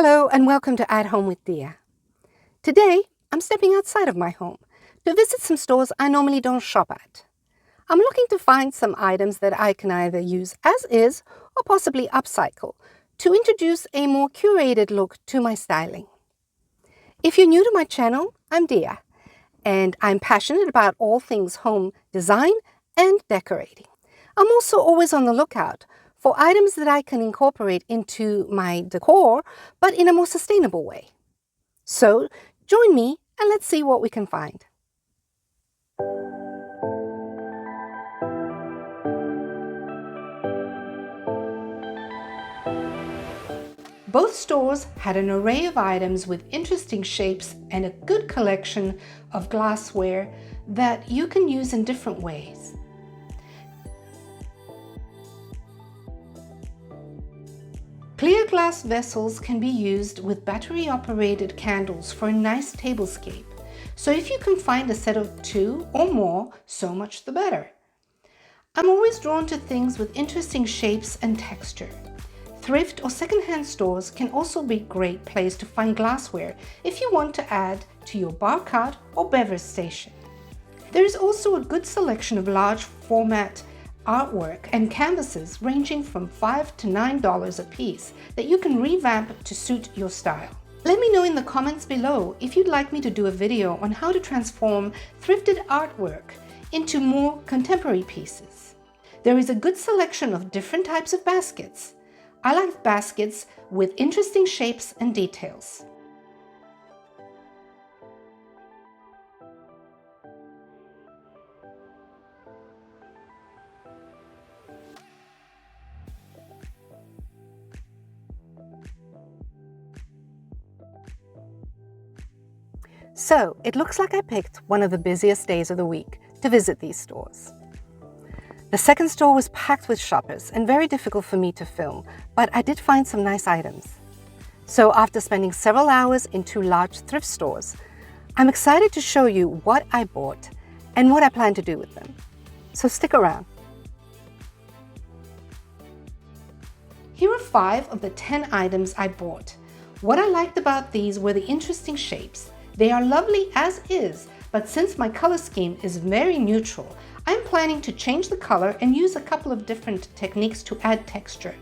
Hello and welcome to At Home with Dia. Today, I'm stepping outside of my home to visit some stores I normally don't shop at. I'm looking to find some items that I can either use as is or possibly upcycle to introduce a more curated look to my styling. If you're new to my channel, I'm Dia, and I'm passionate about all things home design and decorating. I'm also always on the lookout for items that I can incorporate into my decor, but in a more sustainable way. So join me and let's see what we can find. Both stores had an array of items with interesting shapes and a good collection of glassware that you can use in different ways. Clear glass vessels can be used with battery-operated candles for a nice tablescape. So if you can find a set of 2 or more, so much the better. I'm always drawn to things with interesting shapes and texture. Thrift or secondhand stores can also be a great place to find glassware if you want to add to your bar cart or beverage station. There is also a good selection of large format artwork and canvases ranging from $5 to $9 a piece that you can revamp to suit your style. Let me know in the comments below if you'd like me to do a video on how to transform thrifted artwork into more contemporary pieces. There is a good selection of different types of baskets. I like baskets with interesting shapes and details. So it looks like I picked one of the busiest days of the week to visit these stores. The second store was packed with shoppers and very difficult for me to film, but I did find some nice items. So after spending several hours in 2 large thrift stores, I'm excited to show you what I bought and what I plan to do with them. So stick around. Here are 5 of the 10 items I bought. What I liked about these were the interesting shapes. They are lovely as is, but since my color scheme is very neutral, I'm planning to change the color and use a couple of different techniques to add texture.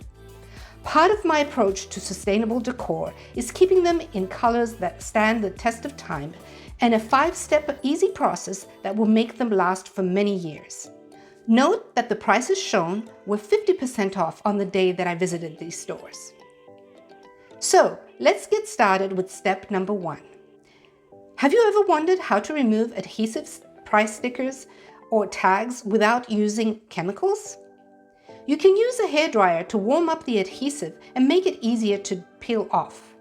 Part of my approach to sustainable decor is keeping them in colors that stand the test of time and a 5-step easy process that will make them last for many years. Note that the prices shown were 50% off on the day that I visited these stores. So let's get started with step number 1. Have you ever wondered how to remove adhesive price stickers or tags without using chemicals? You can use a hairdryer to warm up the adhesive and make it easier to peel off.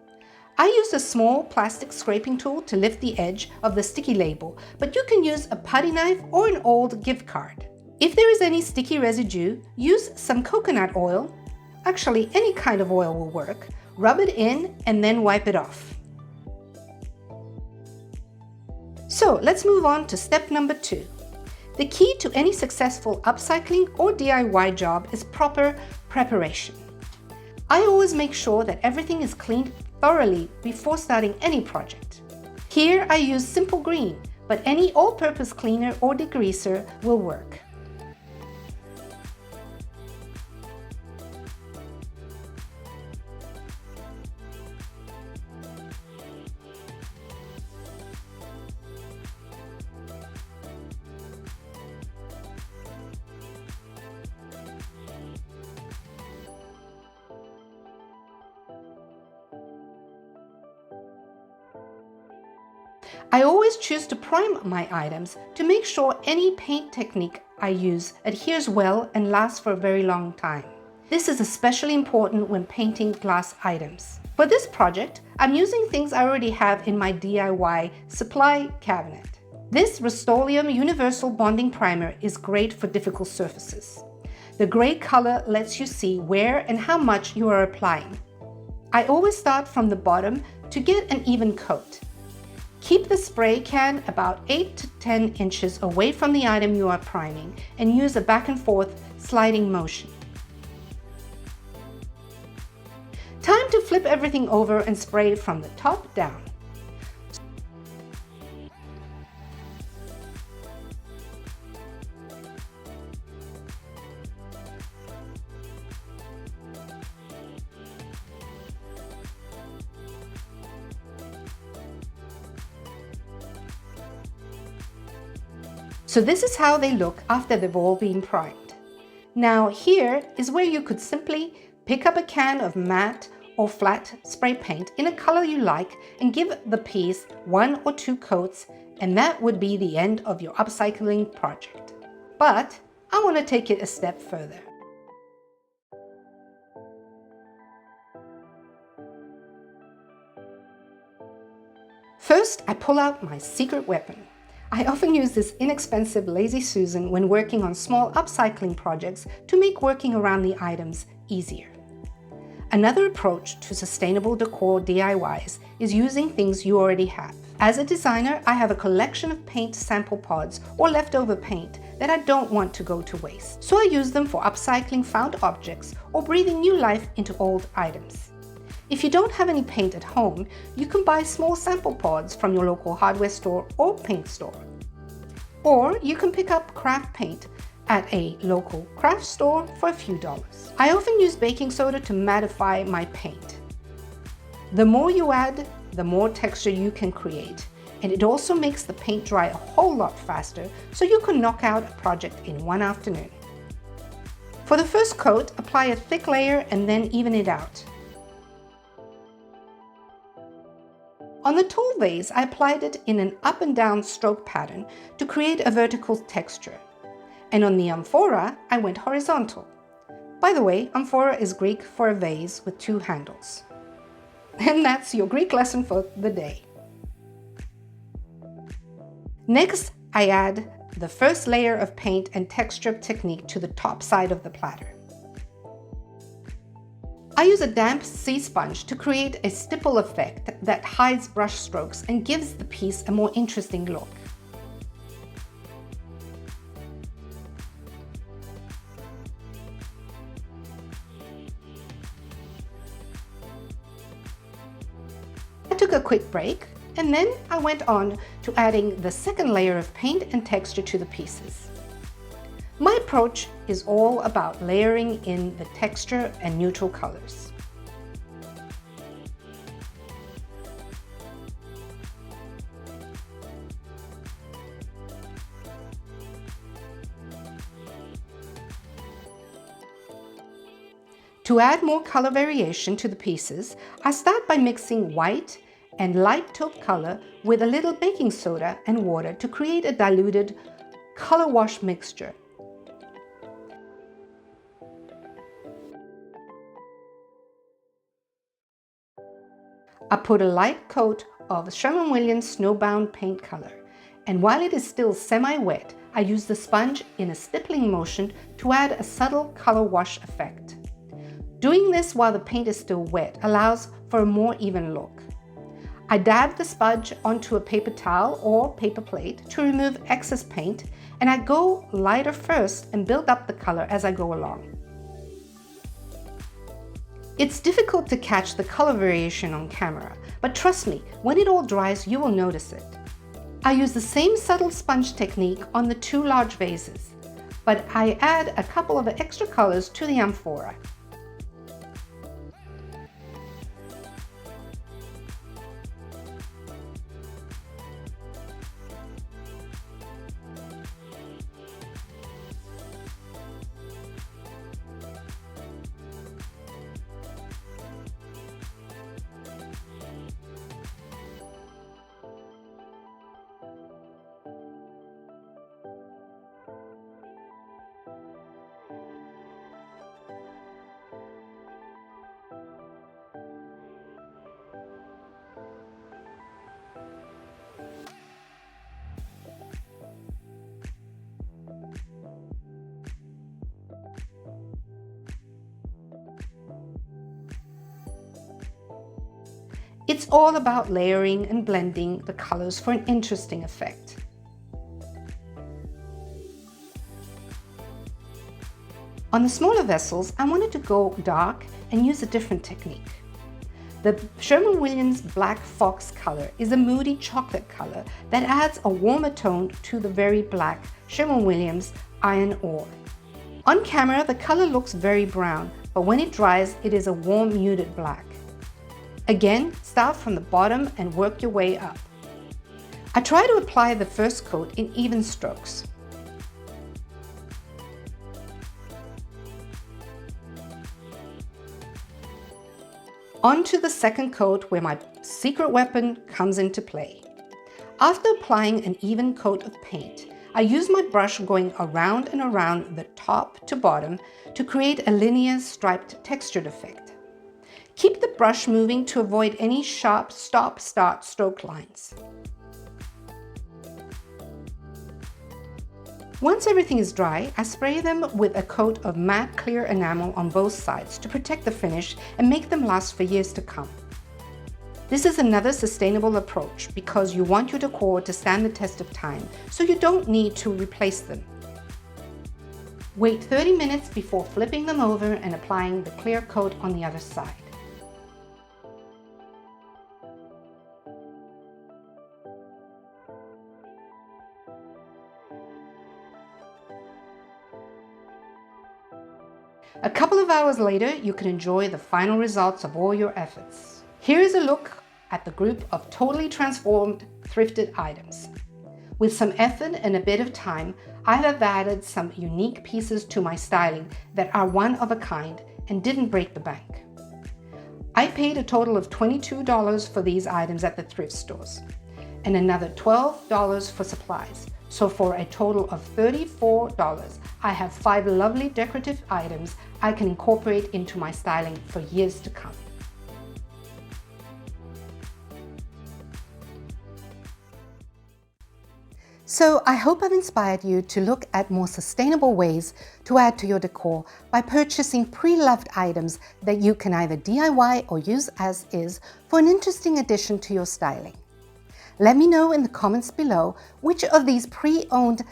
I used a small plastic scraping tool to lift the edge of the sticky label, but you can use a putty knife or an old gift card. If there is any sticky residue, use some coconut oil. Actually, any kind of oil will work. Rub it in and then wipe it off. So let's move on to step number 2. The key to any successful upcycling or DIY job is proper preparation. I always make sure that everything is cleaned thoroughly before starting any project. Here I use Simple Green, but any all-purpose cleaner or degreaser will work. I always choose to prime my items to make sure any paint technique I use adheres well and lasts for a very long time. This is especially important when painting glass items. For this project, I'm using things I already have in my DIY supply cabinet. This Rust-Oleum Universal Bonding Primer is great for difficult surfaces. The gray color lets you see where and how much you are applying. I always start from the bottom to get an even coat. Keep the spray can about 8 to 10 inches away from the item you are priming and use a back and forth sliding motion. flip everything over and spray from the top down. So this is how they look after they've all been primed. Now here is where you could simply pick up a can of matte or flat spray paint in a color you like and give the piece 1 or 2 coats, and that would be the end of your upcycling project. But I want to take it a step further. First, I pull out my secret weapon. I often use this inexpensive Lazy Susan when working on small upcycling projects to make working around the items easier. Another approach to sustainable decor DIYs is using things you already have. As a designer, I have a collection of paint sample pods or leftover paint that I don't want to go to waste, so I use them for upcycling found objects or breathing new life into old items. If you don't have any paint at home, you can buy small sample pods from your local hardware store or paint store. Or you can pick up craft paint at a local craft store for a few dollars. I often use baking soda to mattify my paint. The more you add, the more texture you can create, and it also makes the paint dry a whole lot faster, so you can knock out a project in one afternoon. For the first coat, apply a thick layer and then even it out. On the tall vase, I applied it in an up and down stroke pattern to create a vertical texture. And on the amphora, I went horizontal. By the way, amphora is Greek for a vase with 2 handles. And that's your Greek lesson for the day. Next, I add the first layer of paint and texture technique to the top side of the platter. I use a damp sea sponge to create a stipple effect that hides brush strokes and gives the piece a more interesting look. I took a quick break and then I went on to adding the second layer of paint and texture to the pieces. My approach is all about layering in the texture and neutral colors. To add more color variation to the pieces, I start by mixing white and light taupe color with a little baking soda and water to create a diluted color wash mixture. I put a light coat of Sherwin-Williams Snowbound paint color, and while it is still semi-wet, I use the sponge in a stippling motion to add a subtle color wash effect. Doing this while the paint is still wet allows for a more even look. I dab the sponge onto a paper towel or paper plate to remove excess paint, and I go lighter first and build up the color as I go along. It's difficult to catch the color variation on camera, but trust me, when it all dries, you will notice it. I use the same subtle sponge technique on the 2 large vases, but I add a couple of extra colors to the amphora. It's all about layering and blending the colors for an interesting effect. On the smaller vessels, I wanted to go dark and use a different technique. The Sherwin-Williams Black Fox color is a moody chocolate color that adds a warmer tone to the very black Sherwin-Williams iron ore. On camera, the color looks very brown, but when it dries, it is a warm, muted black. Again, start from the bottom and work your way up. I try to apply the first coat in even strokes. On to the second coat where my secret weapon comes into play. After applying an even coat of paint, I use my brush going around and around the top to bottom to create a linear striped textured effect. Keep the brush moving to avoid any sharp stop-start stroke lines. Once everything is dry, I spray them with a coat of matte clear enamel on both sides to protect the finish and make them last for years to come. This is another sustainable approach because you want your decor to stand the test of time, so you don't need to replace them. Wait 30 minutes before flipping them over and applying the clear coat on the other side. A couple of hours later, you can enjoy the final results of all your efforts. Here is a look at the group of totally transformed thrifted items. With some effort and a bit of time, I have added some unique pieces to my styling that are one of a kind and didn't break the bank. I paid a total of $22 for these items at the thrift stores and another $12 for supplies. So for a total of $34, I have 5 lovely decorative items I can incorporate into my styling for years to come. So I hope I've inspired you to look at more sustainable ways to add to your decor by purchasing pre-loved items that you can either DIY or use as is for an interesting addition to your styling. Let me know in the comments below which of these pre-owned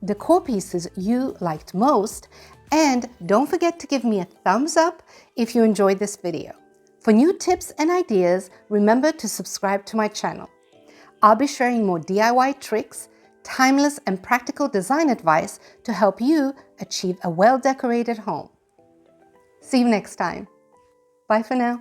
decor pieces you liked most, and don't forget to give me a thumbs up if you enjoyed this video. For new tips and ideas, remember to subscribe to my channel. I'll be sharing more DIY tricks, timeless and practical design advice to help you achieve a well-decorated home. See you next time. Bye for now.